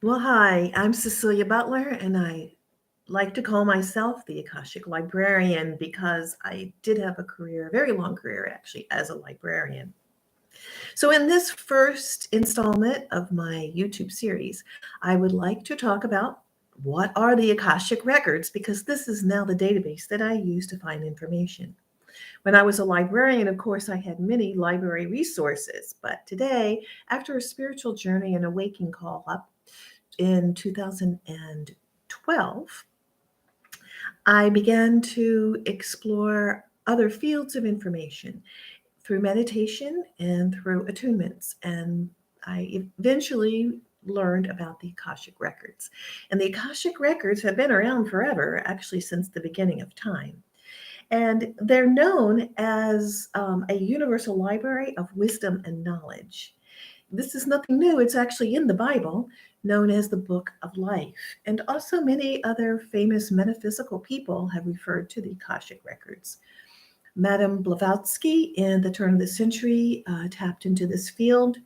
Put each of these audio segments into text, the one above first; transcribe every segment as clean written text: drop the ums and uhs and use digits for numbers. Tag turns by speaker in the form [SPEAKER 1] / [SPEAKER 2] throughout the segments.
[SPEAKER 1] Well, hi, I'm Cecelia Butler, and I like to call myself the Akashic Librarian because I did have a career, a very long career actually, as a librarian. So, in this first installment of my YouTube series, I would like to talk about what are the Akashic Records because this is now the database that I use to find information. When I was a librarian, of course, I had many library resources, but today, after a spiritual journey and a waking call up, in 2012, I began to explore other fields of information through meditation and through attunements. And I eventually learned about the Akashic Records. And the Akashic Records have been around forever, actually, since the beginning of time. And they're known as a universal library of wisdom and knowledge. This is nothing new. It's actually in the Bible, known as the Book of Life. And also, many other famous metaphysical people have referred to the Akashic Records. Madame Blavatsky, in the turn of the century, tapped into this field.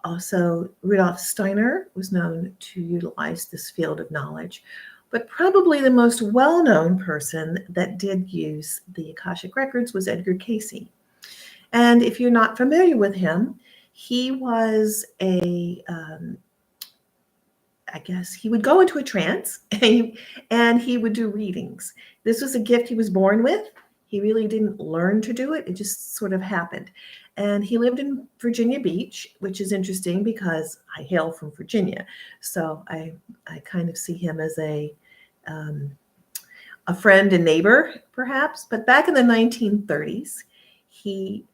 [SPEAKER 1] Also, Rudolf Steiner was known to utilize this field of knowledge. But probably the most well known person that did use the Akashic Records was Edgar Cayce. And if you're not familiar with him, he was I guess he would go into a trance and he would do readings. This was a gift he was born with. He really didn't learn to do it, it just sort of happened. And he lived in Virginia Beach, which is interesting because I hail from Virginia. So I kind of see him as um, a friend and neighbor, perhaps. But back in the 1930s, he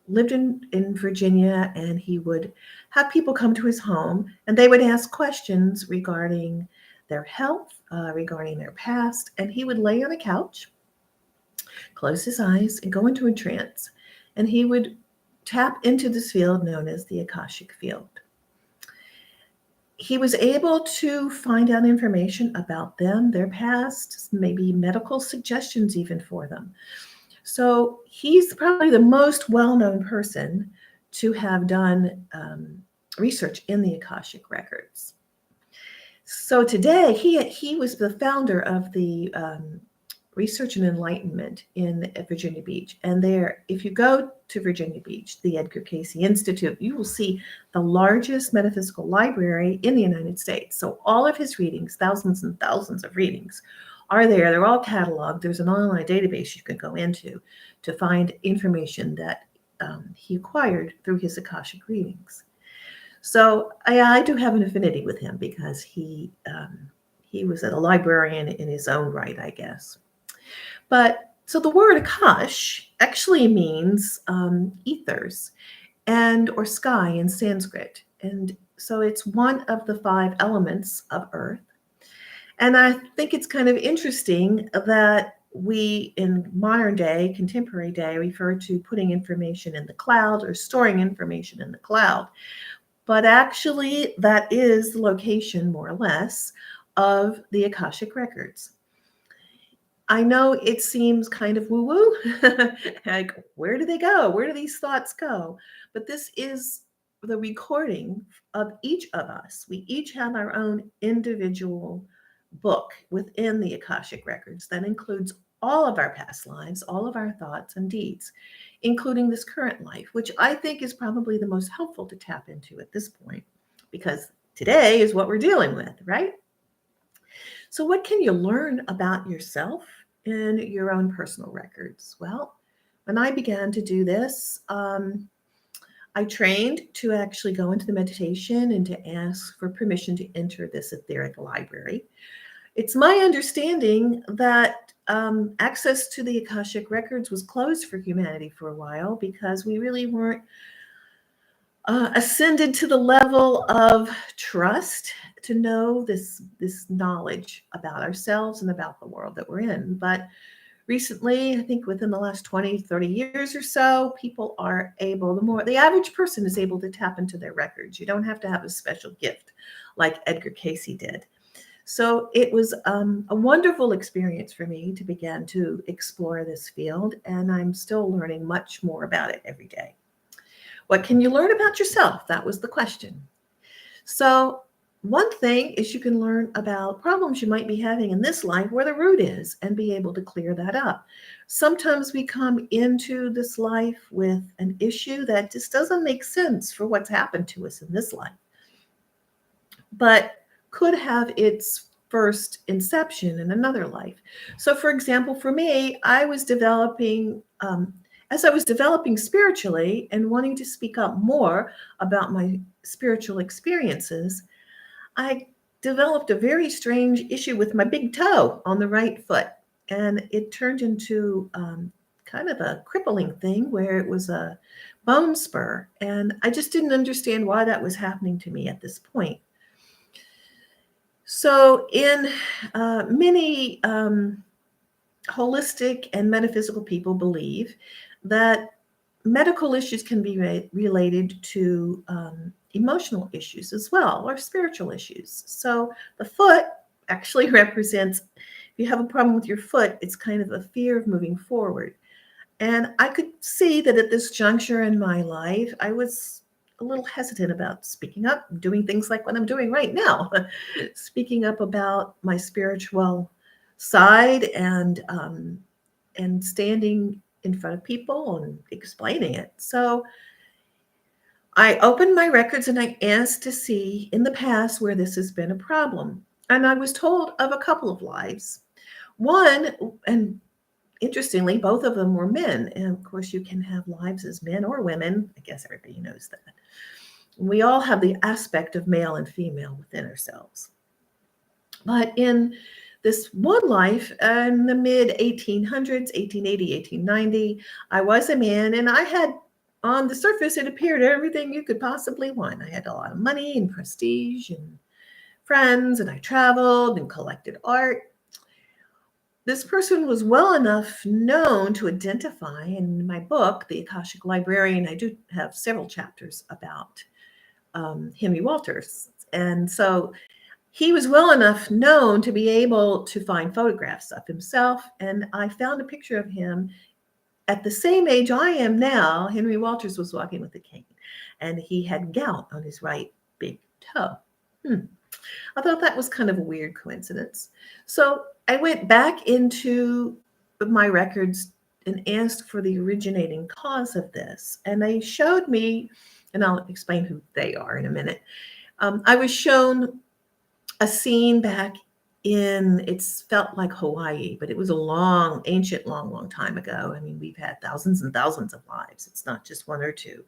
[SPEAKER 1] lived in Virginia, and he would have people come to his home and they would ask questions regarding their health, regarding their past. And he would lay on a couch, close his eyes, and go into a trance. And he would tap into this field known as the Akashic field. He was able to find out information about them, their past, maybe medical suggestions even for them. So he's probably the most well known person to have done research in the Akashic Records. So today, he was the founder of the Research and Enlightenment in Virginia Beach. And there, if you go to Virginia Beach, the Edgar Cayce Institute, you will see the largest metaphysical library in the United States. So all of his readings, thousands and thousands of readings, are there. They're all cataloged. There's an online database you can go into to find information that he acquired through his Akashic readings. So I do have an affinity with him because he was a librarian in his own right, I guess. But so the word Akash actually means ethers and or sky in Sanskrit, and so it's one of the five elements of Earth. And I think it's kind of interesting that we, in modern day, contemporary day, refer to putting information in the cloud or storing information in the cloud. But actually, that is the location, more or less, of the Akashic Records. I know it seems kind of woo woo. Like, where do they go? Where do these thoughts go? But this is the recording of each of us. We each have our own individual book within the Akashic Records that includes all of our past lives, all of our thoughts and deeds, including this current life, which I think is probably the most helpful to tap into at this point because today is what we're dealing with, right? So, what can you learn about yourself in your own personal records? Well, when I began to do this, I trained to actually go into the meditation and to ask for permission to enter this etheric library. It's my understanding that access to the Akashic Records was closed for humanity for a while because we really weren't ascended to the level of trust to know this knowledge about ourselves and about the world that we're in. But recently, I think within the last 20, 30 years or so, people are able, the average person is able to tap into their records. You don't have to have a special gift like Edgar Cayce did. So it was a wonderful experience for me to begin to explore this field, and I'm still learning much more about it every day. What can you learn about yourself? That was the question. So One thing is you can learn about problems you might be having in this life, where the root is, and be able to clear that up. Sometimes we come into this life with an issue that just doesn't make sense for what's happened to us in this life, but could have its first inception in another life. So, for example, for me, I was developing, as I was developing spiritually and wanting to speak up more about my spiritual experiences, I developed a very strange issue with my big toe on the right foot. And it turned into kind of a crippling thing where it was a bone spur. And I just didn't understand why that was happening to me at this point. So, in many holistic and metaphysical people believe that medical issues can be related to emotional issues as well, or spiritual issues. So, the foot actually represents, if you have a problem with your foot, it's kind of a fear of moving forward. And I could see that at this juncture in my life, I was a little hesitant about speaking up, doing things like what I'm doing right now, speaking up about my spiritual side, and standing in front of people and explaining it. So I opened my records and I asked to see in the past where this has been a problem. And I was told of a couple of lives. One, and interestingly, both of them were men. And of course, you can have lives as men or women. I guess everybody knows that. We all have the aspect of male and female within ourselves. But in this one life, in the mid 1800s, 1880, 1890, I was a man, and I had, on the surface, it appeared everything you could possibly want. I had a lot of money and prestige and friends, and I traveled and collected art. This person was well enough known to identify in my book, The Akashic Librarian. I do have several chapters about Henry Walters. And so he was well enough known to be able to find photographs of himself. And I found a picture of him at the same age I am now. Henry Walters was walking with a cane, and he had gout on his right big toe. I thought that was kind of a weird coincidence. So I went back into my records and asked for the originating cause of this. And they showed me, and I'll explain who they are in a minute. I was shown a scene back in, it's felt like Hawaii, but it was a long, ancient, long time ago. I mean, we've had thousands and thousands of lives. It's not just one or two.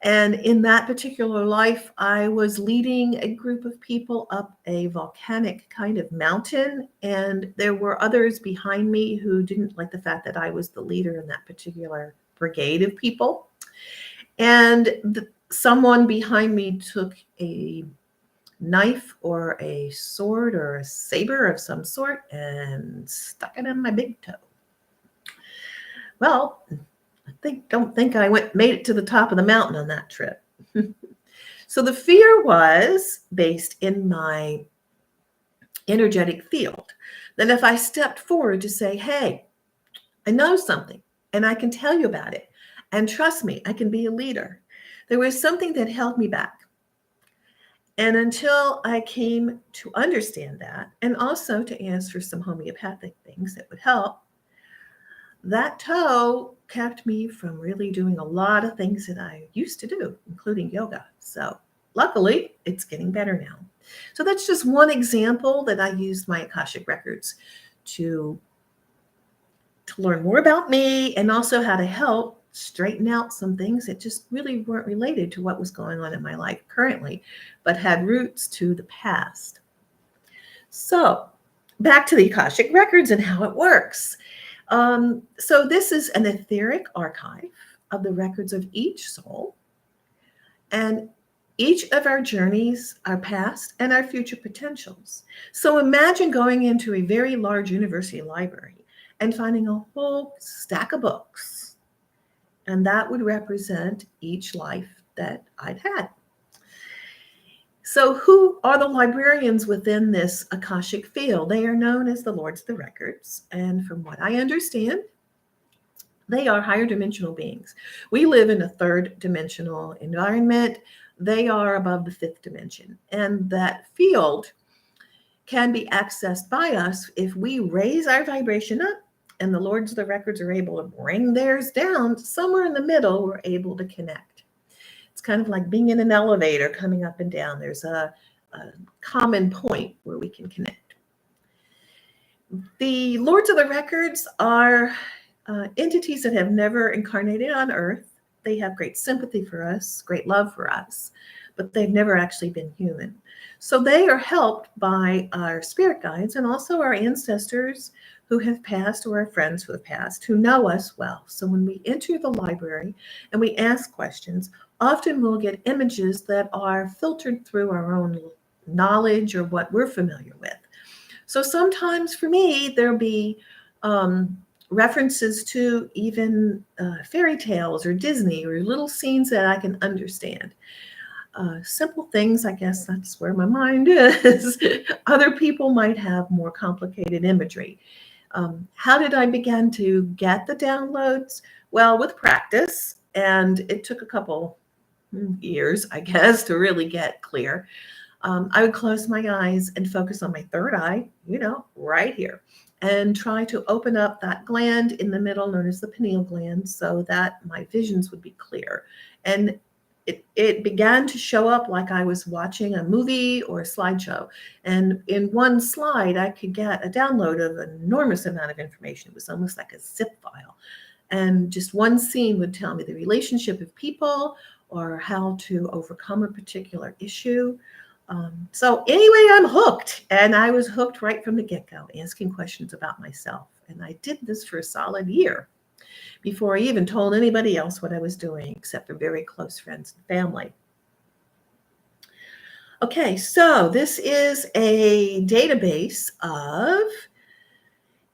[SPEAKER 1] And in that particular life, I was leading a group of people up a volcanic kind of mountain. And there were others behind me who didn't like the fact that I was the leader in that particular brigade of people. And someone behind me took a knife or a sword or a saber of some sort and stuck it in my big toe. Well, don't think I made it to the top of the mountain on that trip. So the fear was based in my energetic field, that if I stepped forward to say, hey, I know something and I can tell you about it, and trust me, I can be a leader, there was something that held me back. And until I came to understand that, and also to ask for some homeopathic things that would help, that toe kept me from really doing a lot of things that I used to do, including yoga. So luckily, it's getting better now. So that's just one example that I used my Akashic Records to learn more about me, and also how to help straighten out some things that just really weren't related to what was going on in my life currently, but had roots to the past. So back to the Akashic Records and how it works. So this is an etheric archive of the records of each soul, and each of our journeys, our past and our future potentials. So imagine going into a very large university library and finding a whole stack of books, and that would represent each life that I'd had. So who are the librarians within this Akashic field? They are known as the Lords of the Records. And from what I understand, They are higher dimensional beings. We live in a third dimensional environment. They are above the fifth dimension. And that field can be accessed by us if we raise our vibration up, and the Lords of the Records are able to bring theirs down. Somewhere in the middle, we're able to connect. It's kind of like being in an elevator coming up and down. There's a common point where we can connect. The Lords of the Records are entities that have never incarnated on Earth. They have great sympathy for us, great love for us, but they've never actually been human. So they are helped by our spirit guides and also our ancestors who have passed, or our friends who have passed, who know us well. So when we enter the library and we ask questions, often we'll get images that are filtered through our own knowledge or what we're familiar with. So sometimes for me, there'll be references to even fairy tales or Disney or little scenes that I can understand. Simple things, I guess that's where my mind is. Other people might have more complicated imagery. How did I begin to get the downloads? Well, with practice, and it took a couple years, I guess, to really get clear. I would close my eyes and focus on my third eye, right here, and try to open up that gland in the middle known as the pineal gland so that my visions would be clear. And it began to show up like I was watching a movie or a slideshow. And in one slide, I could get a download of an enormous amount of information. It was almost like a zip file. And just one scene would tell me the relationship of people or how to overcome a particular issue. So anyway, I'm hooked. And I was hooked right from the get-go, asking questions about myself. And I did this for a solid year before I even told anybody else what I was doing, except for very close friends and family. Okay, so this is a database of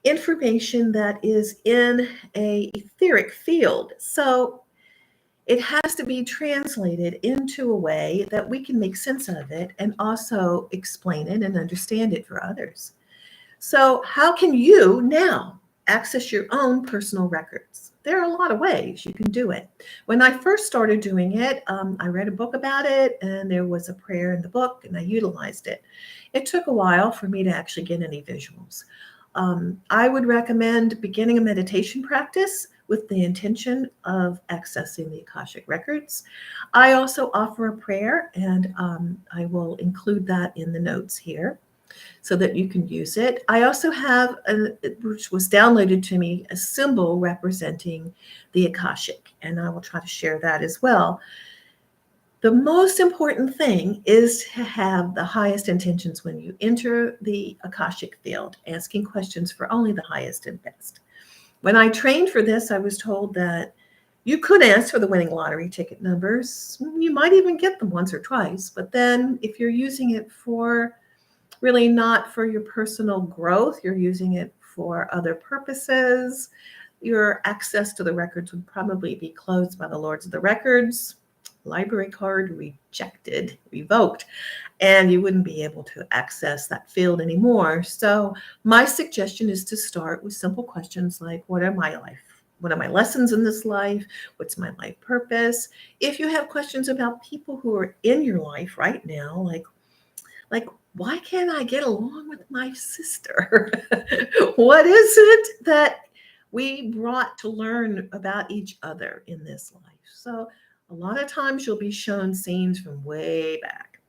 [SPEAKER 1] information that is in an etheric field. So it has to be translated into a way that we can make sense of it and also explain it and understand it for others. So how can you now access your own personal records? There are a lot of ways you can do it. When I first started doing it, I read a book about it, and there was a prayer in the book, and I utilized it. It took a while for me to actually get any visuals. I would recommend beginning a meditation practice with the intention of accessing the Akashic Records. I also offer a prayer, and I will include that in the notes here so that you can use it. I also have, which was downloaded to me, a symbol representing the Akashic, and I will try to share that as well. The most important thing is to have the highest intentions when you enter the Akashic field, asking questions for only the highest and best. When I trained for this, I was told that you could ask for the winning lottery ticket numbers. You might even get them once or twice, but then if you're using it for really not for your personal growth, you're using it for other purposes, your access to the records would probably be closed by the Lords of the Records, library card rejected, revoked, and you wouldn't be able to access that field anymore. So my suggestion is to start with simple questions like, what are my lessons in this life? What's my life purpose? If you have questions about people who are in your life right now, like why can't I get along with my sister? What is it that we brought to learn about each other in this life? So a lot of times you'll be shown scenes from way back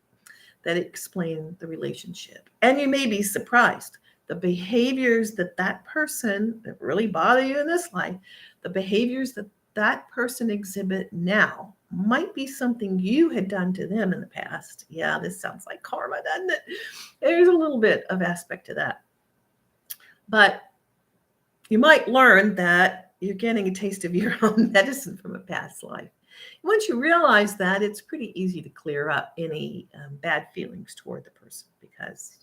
[SPEAKER 1] that explain the relationship. And you may be surprised. The behaviors that person that really bother you in this life, the behaviors that person exhibit now might be something you had done to them in the past. Yeah, this sounds like karma, doesn't it? There's a little bit of aspect to that. But you might learn that you're getting a taste of your own medicine from a past life. Once you realize that, it's pretty easy to clear up any bad feelings toward the person, because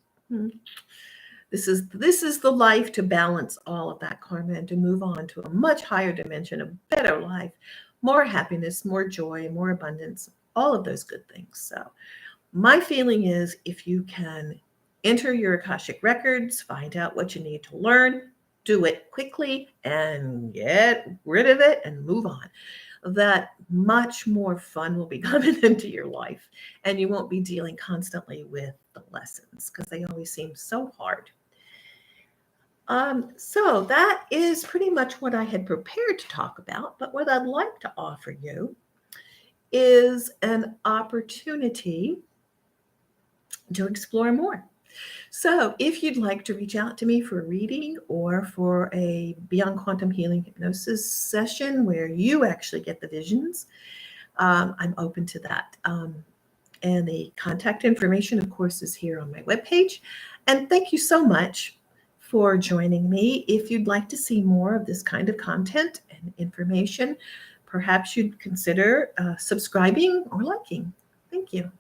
[SPEAKER 1] this is the life to balance all of that karma and to move on to a much higher dimension, a better life, more happiness, more joy, more abundance, all of those good things. So my feeling is if you can enter your Akashic Records, find out what you need to learn, do it quickly and get rid of it and move on, that much more fun will be coming into your life, and you won't be dealing constantly with the lessons because they always seem so hard. So that is pretty much what I had prepared to talk about. But what I'd like to offer you is an opportunity to explore more. So, if you'd like to reach out to me for a reading or for a Beyond Quantum Healing Hypnosis session where you actually get the visions, I'm open to that. And the contact information, of course, is here on my webpage. And thank you so much for joining me. If you'd like to see more of this kind of content and information, perhaps you'd consider subscribing or liking. Thank you.